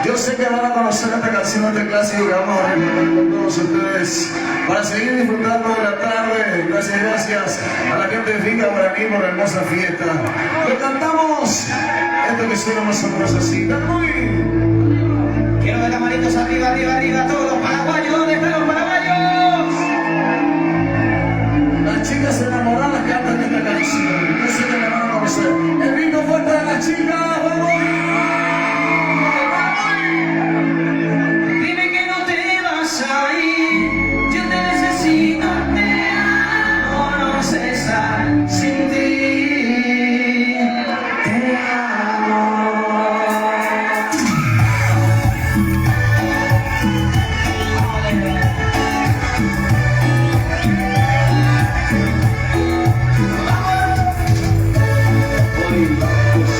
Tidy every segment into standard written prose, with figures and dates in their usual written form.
Yo sé que van a conocer esta canción, este clásico que vamos a recordar con todos ustedes para seguir disfrutando de la tarde. Gracias a la gente de Finca Guaraní por la hermosa fiesta. Lo cantamos, esto que suena más o menos así. Quiero ver las manitos arriba, arriba, arriba, todos los paraguayos. ¿Dónde están los paraguayos? Las chicas enamoradas cantan esta canción. Yo sé que la van a conocer. El ritmo fuerte de las chicas, vamos.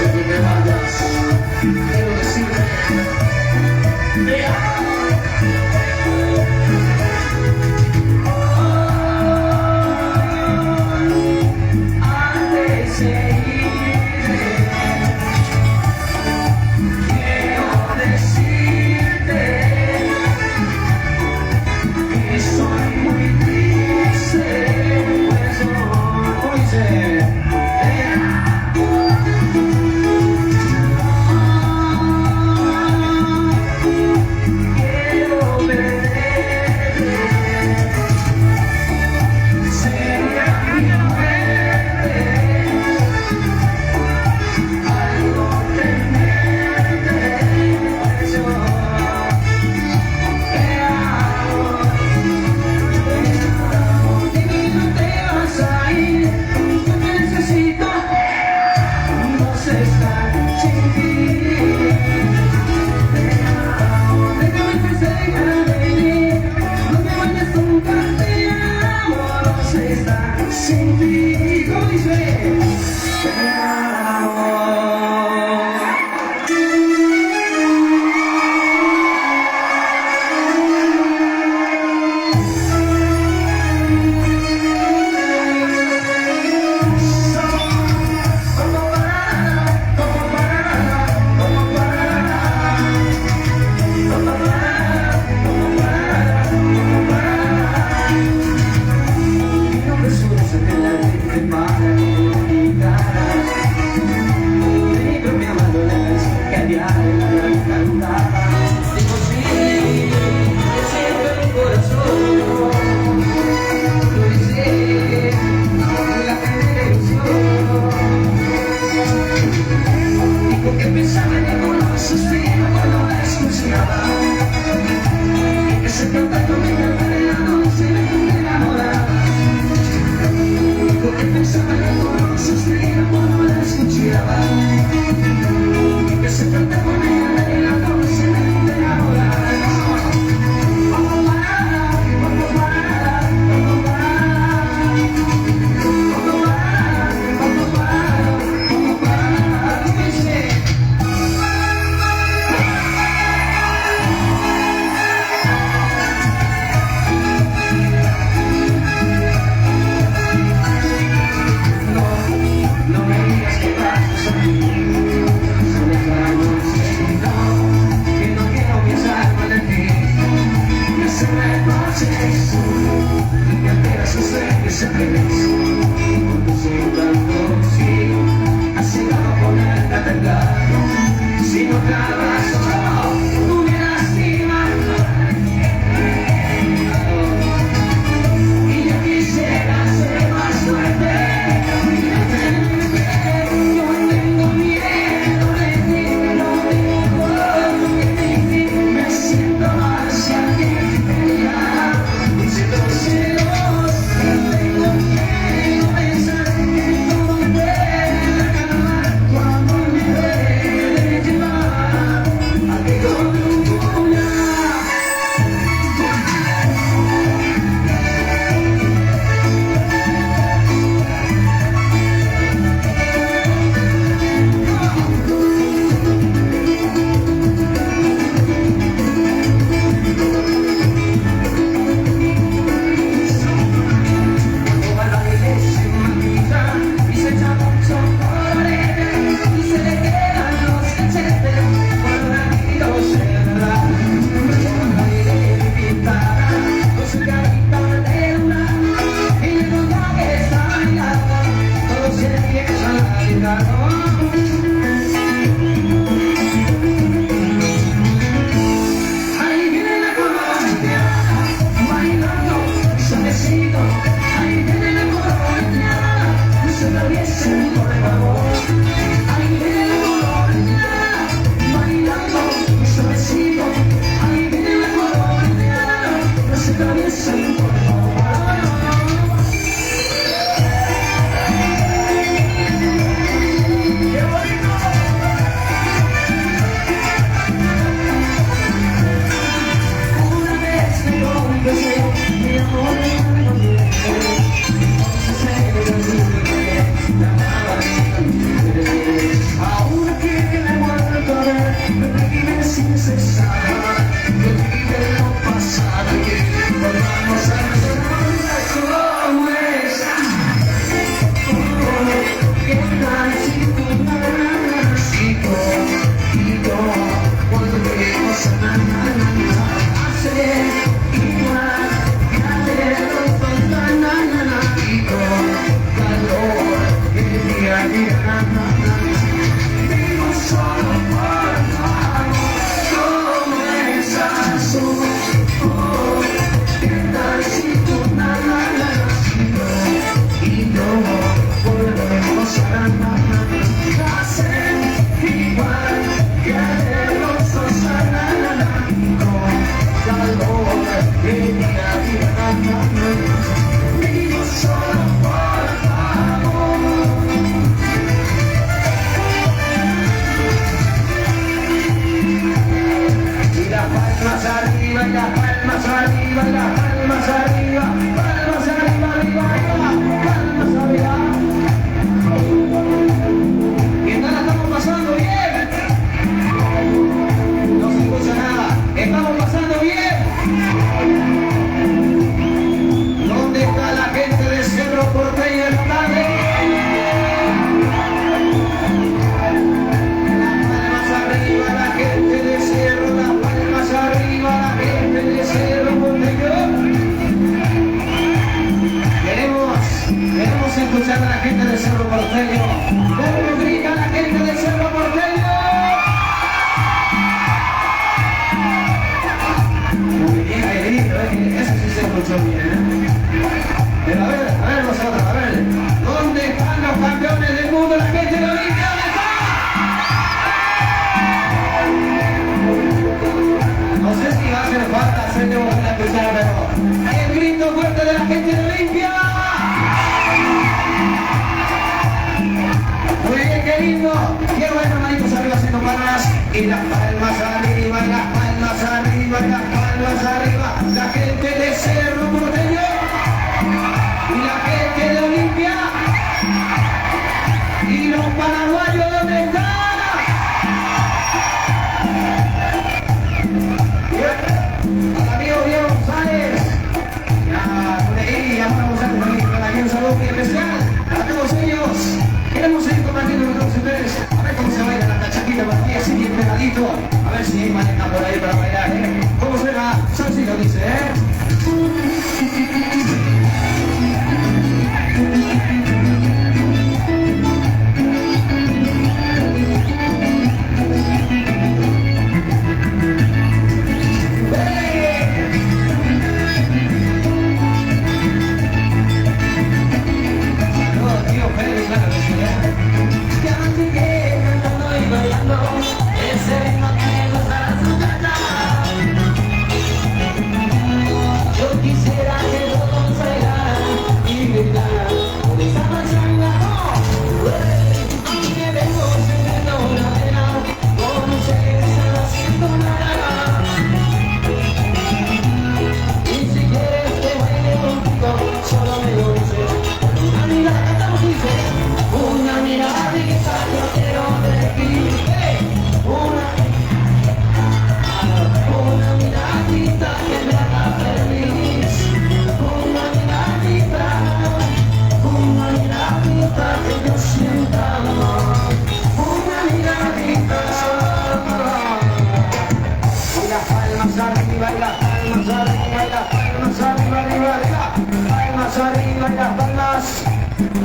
Sé que te va No sé si va a hacer falta hacerle una escuchar, pero el grito fuerte de la gente de Olimpia. Muy bien, qué lindo. Qué bueno, manitos arriba haciendo palmas. Y las palmas arriba, y las palmas arriba, y las palmas arriba. La gente de Cerro Porteño y la gente de Olimpia. Y los paraguayos, ¿dónde están? Amigo Diego González. Ya, por ahí, ya vamos a tener un saludo muy especial a todos ellos. Queremos seguir compartiendo con todos ustedes. A ver cómo se baila la cachaquita por aquí, así bien pegadito. A ver si manejan por ahí para bailar, ¿eh? ¿Cómo suena? Salsito dice, ¿eh?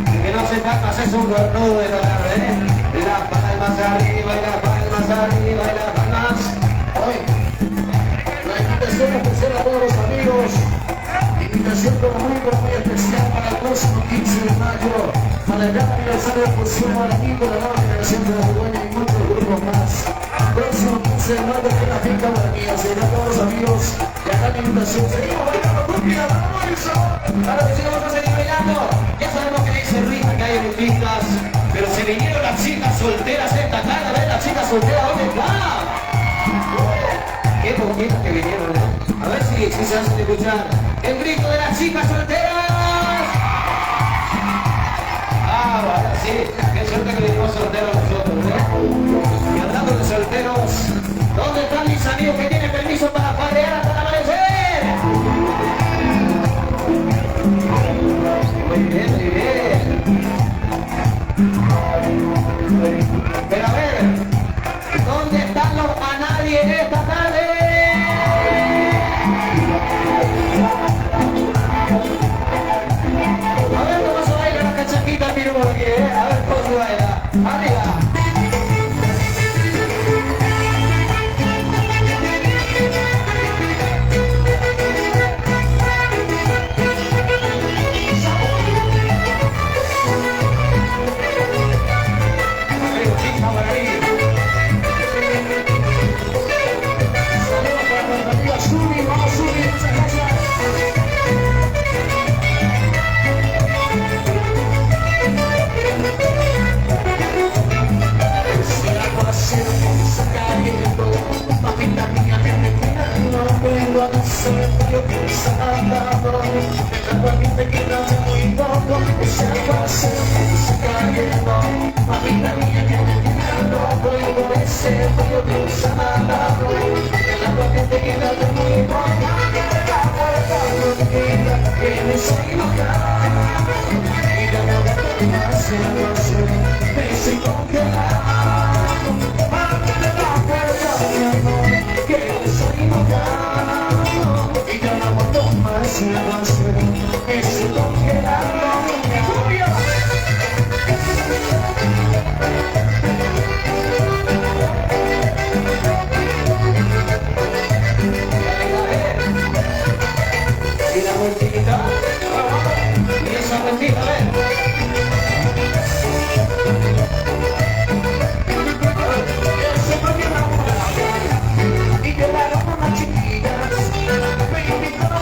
Que no se palmas, es un cornudo de la tarde, ¿eh? Las palmas arriba y las palmas arriba y las palmas. Hoy, la invitación especial a todos los amigos. Invitación muy especial para el próximo 15 de mayo. Para el gran aniversario de Fusión Guaraní con la nueva generación de la Dueña y muchos grupos más. Próximo 15 de mayo en la finca Guaraní. Así que a todos los amigos, y acá la invitación. Seguimos bailando cumbia, vamos eso. Ahora que sí vamos a seguir bailando. Ya sabemos que dice Rita que hay olimpistas, pero se vinieron las chicas solteras esta tarde. A ver, las chicas solteras, ¿dónde están? Qué poquitas que vinieron, ¿eh? A ver si se hacen escuchar el grito de las chicas solteras. Ah, bueno, sí, qué suerte que venimos solteros nosotros, ¿eh? Y hablando de solteros, ¿dónde están mis amigos que tienen permiso para farrear hasta el amanecer? Muy bien, muy bien. Pero a ver, ¿dónde están los a nadie en esta tarde? A ver cómo se baila la cachaquita, miro por aquí, ¿eh? A ver cómo se baila. Arriba. Y la vueltita, y esa vueltita, a ver. Y que la ropa más chiquita, me invitó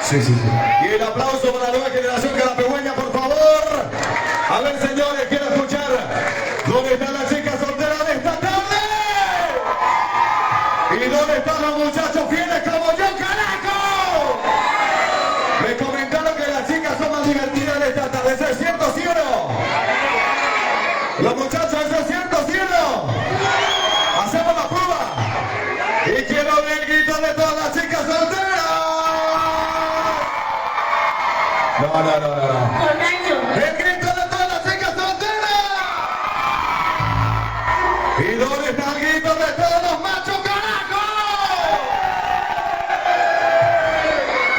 Sí, sí, sí. Y el aplauso para la nueva generación carapehueña, por favor. A ver, señores, quiero escuchar dónde están las chicas solteras de esta tarde. ¿Y dónde están los muchachos fieles como yo, carajo? Me comentaron que las chicas son más divertidas de esta tarde. ¿Eso es cierto, sí o no? Los muchachos, ¿eso es cierto, sí o no? Hacemos la prueba. Y quiero ver el grito de todas las chicas solteras. No. El grito de todas las chicas solteras. ¿Y dónde está el grito de todos los machos, carajo?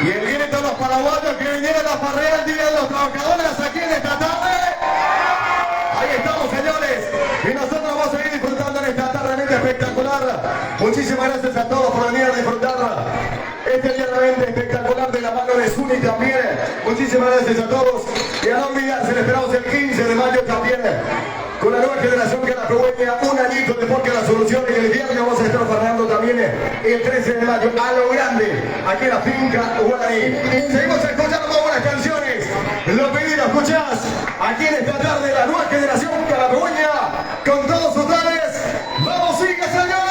Y el grito de los paraguayos que vinieron a farrear el Día de los Trabajadores aquí en esta tarde. Ahí estamos, señores. Y nosotros vamos a seguir disfrutando en esta tarde realmente espectacular. Muchísimas gracias a todos por venir a disfrutar este día realmente espectacular de la mano de Zuni también. Muchísimas gracias a todos. Y a no olvidarse, le esperamos el 15 de mayo también. Con la nueva generación carapehueña, un añito de Porque la Solución. Y el viernes vamos a estar farreando también el 13 de mayo a lo grande, aquí en la finca Guaraní. Seguimos escuchando más buenas canciones. Lo pedido, escuchás aquí en esta tarde la nueva generación carapehueña con todos ustedes. ¡Vamos, sigue, señores!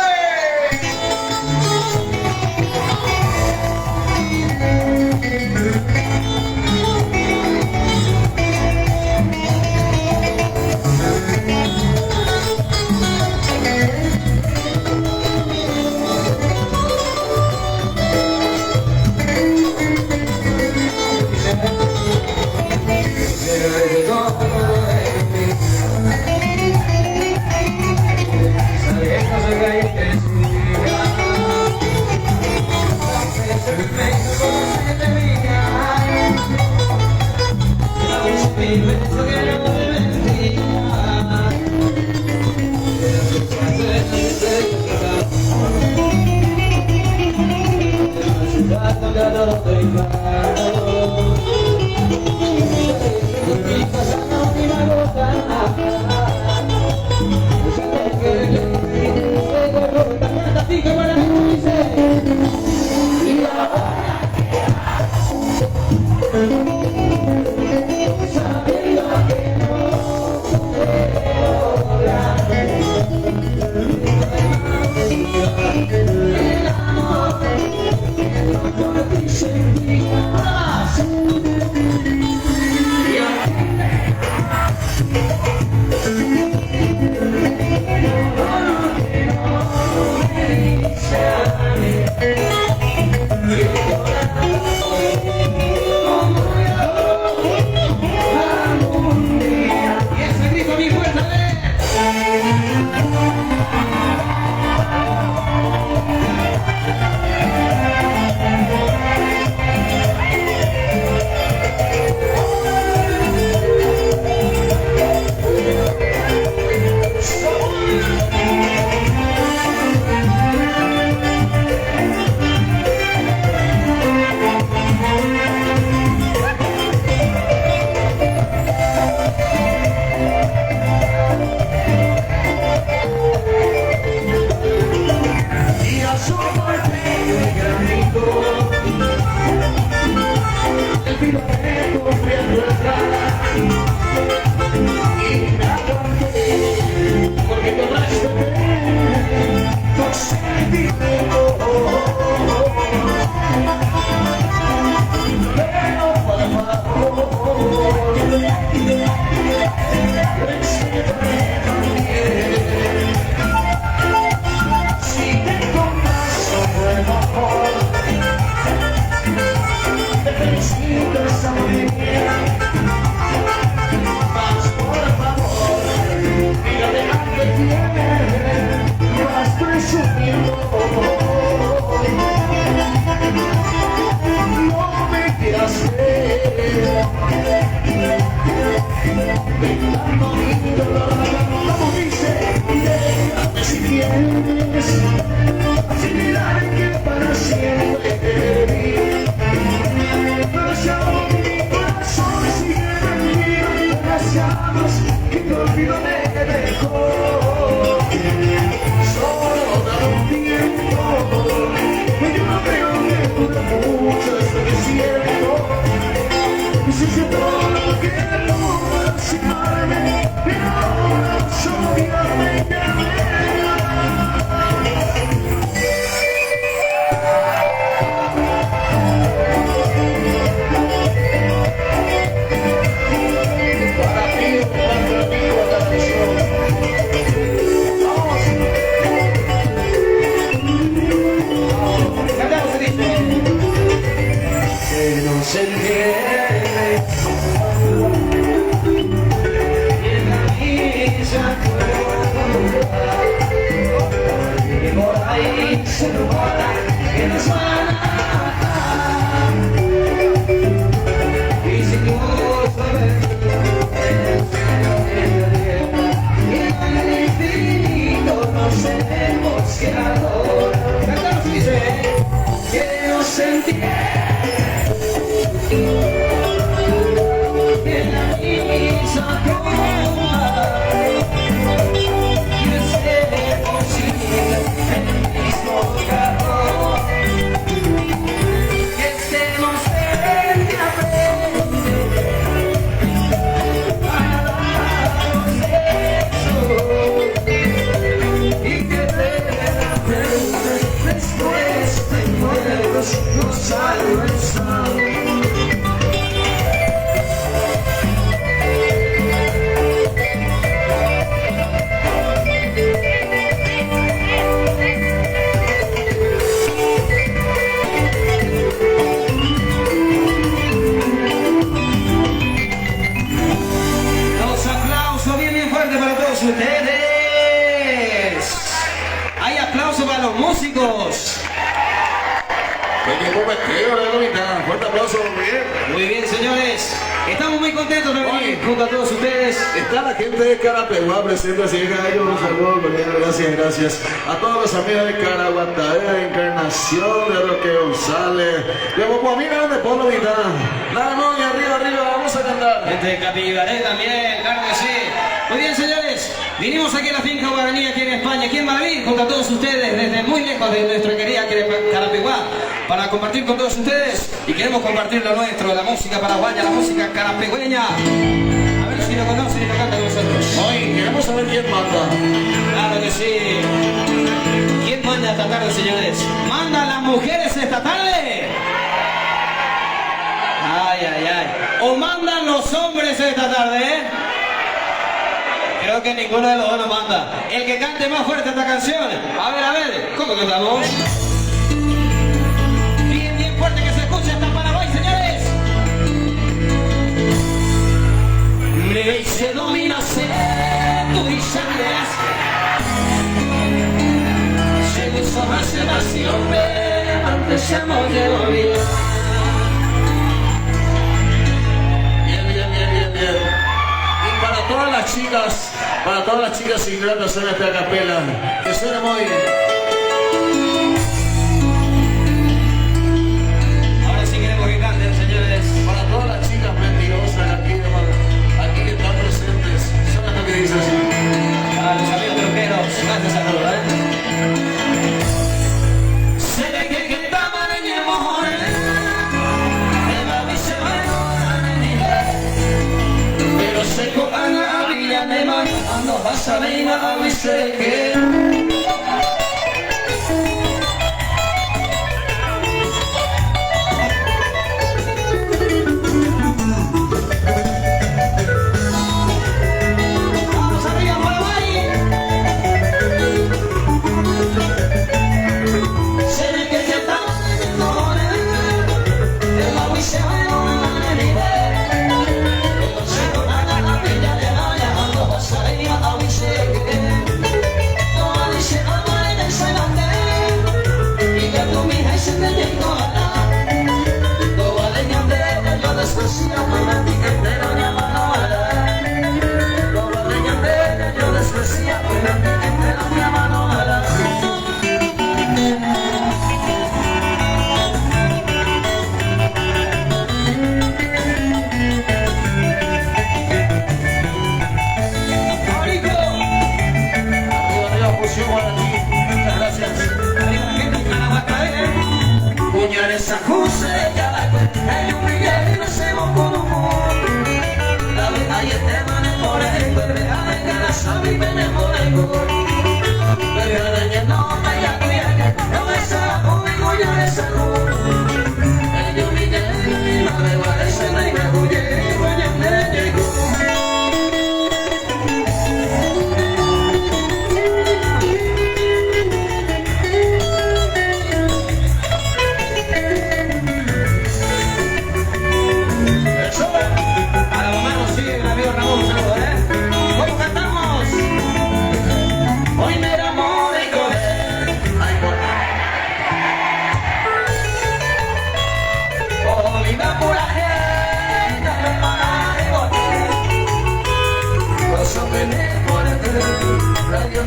músicos. Fuerte aplauso, bien. Muy bien, señores. Estamos muy contentos de venir junto a todos ustedes. Está la gente de Carapeguá presente, así que gallo, un saludo, gracias, gracias. A todos los amigos de Caraguatadera, de Encarnación, de Roque González, de Guapamina, de Polo Vitán. Nada, no, y arriba, arriba, vamos a cantar. Gente de Capivaré también, claro que sí. Muy bien, señores, vinimos aquí a la finca Guaraní, aquí en España. ¿Quién va a venir? Junto a todos ustedes, desde muy lejos de nuestra querida Carapeguá, para compartir con todos ustedes. Y queremos compartir lo nuestro, la música paraguaya, la música carapegüeña. A ver si lo conocen y lo cantan con nosotros. Hoy queremos saber quién manda. Claro que sí. ¿Quién manda esta tarde, señores? ¿Mandan las mujeres esta tarde? Ay, ay, ay. ¿O mandan los hombres esta tarde, Creo que ninguno de los dos nos manda. El que cante más fuerte esta canción. A ver, ¿cómo cantamos? Bien, bien fuerte que se escuche hasta Paraguay, señores. Me hice dominación, tú dices. Se me hizo más evasión, antes se me olvidó. Para todas las chicas ingratas en esta capela, que suena muy... Ahora sí queremos que canten, señores. Para todas las chicas mentirosas aquí que están presentes, suena lo que dice así. Para los amigos peluqueros, gracias a todos, Se ve que estaba en el mojón, pero se copan a Villa de Mano, no vas a venir a avisar que... Esa cosa ya la cuenta y un día no se va con humor. La vez ayer te van a poner, bebé, a ver que la sabe y ven por el gol. Bebé, a dañar no me ya cuida, no es a conmigo ya es a gol. Yo mi y no me va a ese reina, huye, huye, me llegó.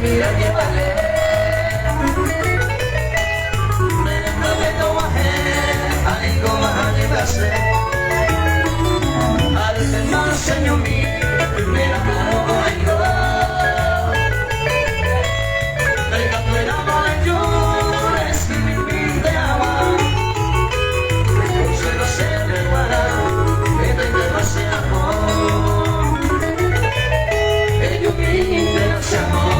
Mira que vale, me enamoré de mujer, ahí como agitase, al temor señor mío, me enamoré yo, venga tu enamoré yo, es que mi te ama, se lo sé de guardar, que te demasiado amor, ellos me demasiado amor.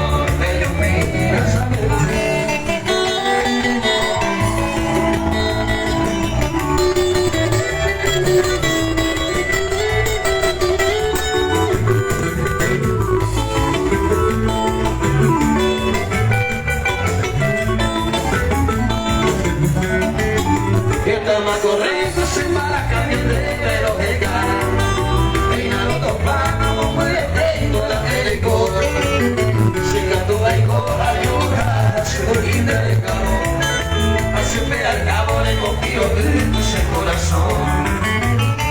Estamos corriendo sin mala caliente, pero ella peina los dos panos, muy tengo la helicó. Siempre al cabo le confío en ese corazón.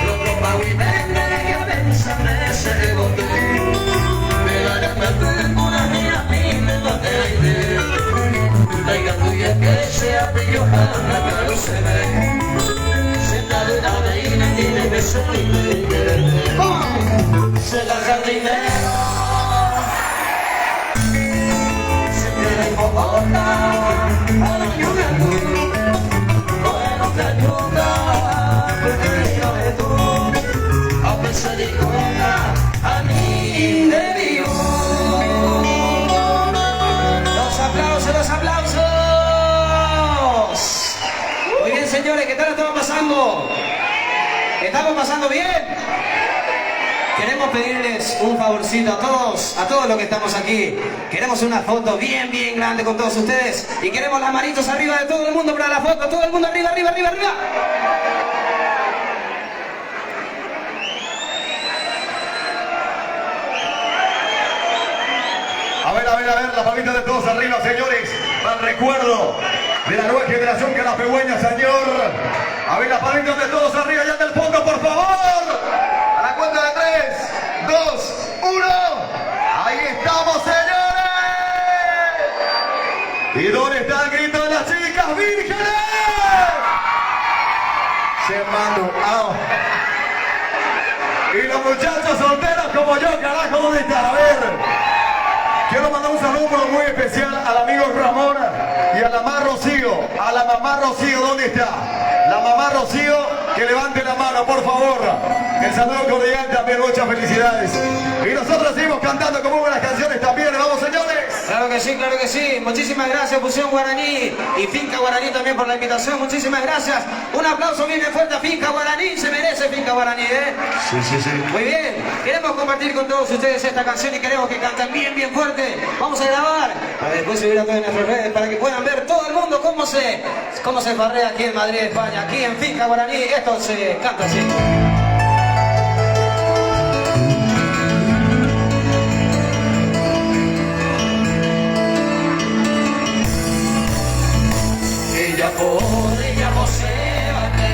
Lo propago y vende que pensa en ese bote. Pero ya me tengo una mía a mí me toque la idea. Traiga tuya que sea pillo la que se ve. Sentado en la reina y tiene que ser libre. Se la jardinero. Los aplausos. Muy bien, señores, ¿qué tal estamos pasando? ¿Estamos pasando bien? Queremos pedirles un favorcito a todos los que estamos aquí. Queremos una foto bien grande con todos ustedes y queremos las manitos arriba de todo el mundo para la foto. Todo el mundo arriba. A ver, las palmitas de todos arriba, señores, al recuerdo de la nueva generación carapegüeña, señor. A ver, las palmitas de todos arriba, allá del fondo, por favor. A la cuenta de 3, 2, 1. Ahí estamos, señores. ¿Y dónde está el grito de las chicas vírgenes? Se mandó. Y los muchachos solteros como yo, carajo, ¿dónde están? A ver. Quiero mandar un saludo muy especial al amigo Ramón y a la mamá Rocío. A la mamá Rocío, ¿dónde está? La mamá Rocío, que levante la mano, por favor. El saludo cordial también, muchas felicidades. Y nosotros seguimos cantando como buenas canciones también, ¿vamos, señores? Claro que sí. Muchísimas gracias, Fusión Guaraní y Finca Guaraní también por la invitación. Muchísimas gracias. Un aplauso bien fuerte a Finca Guaraní. Se merece Finca Guaraní, ¿eh? Sí. Muy bien. Queremos compartir con todos ustedes esta canción y queremos que canten bien fuerte. Vamos a grabar para después subir a todas nuestras redes para que puedan ver todo el mundo cómo se farrea aquí en Madrid, España, aquí en Finca Guaraní. Esto se canta así. Ella por se va a querer.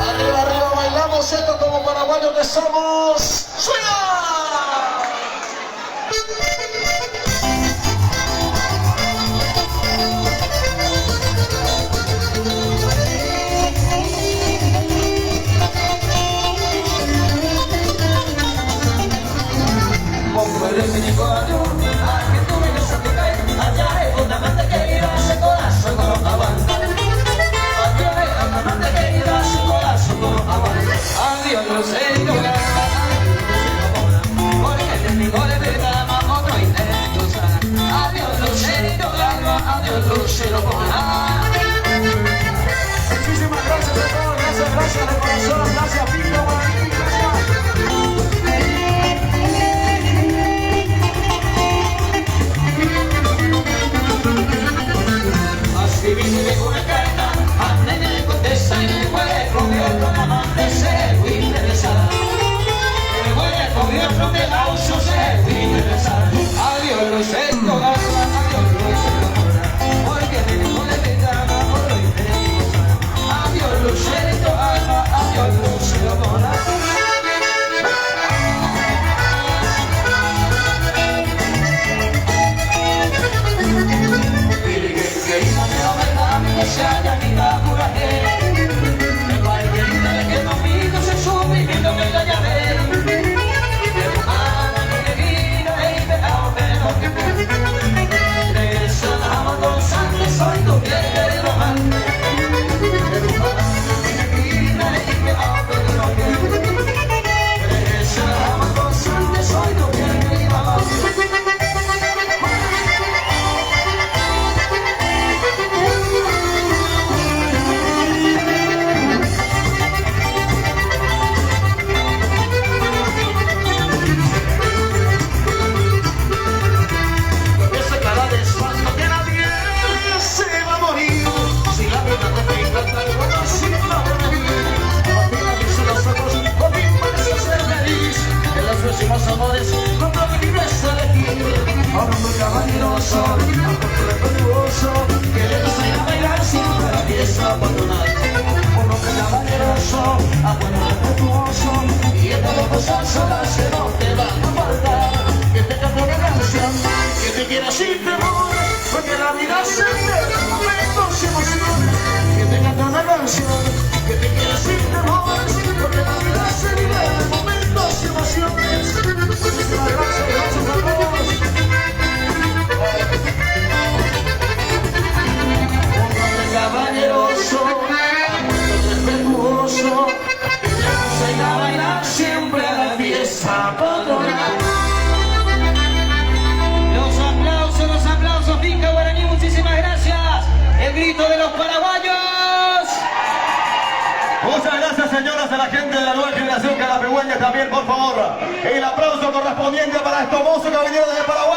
Arriba, bailamos esto como paraguayos que somos. ¡Suena! Muchísimas gracias a todos, gracias de corazón, gracias Finca Guaraní, gracias. Los aplausos, Finca Guaraní, muchísimas gracias. El grito de los paraguayos. Muchas gracias, señoras, a la gente de la nueva generación carapegüeña también, por favor. El aplauso correspondiente para estos mozos que vinieron desde Paraguay.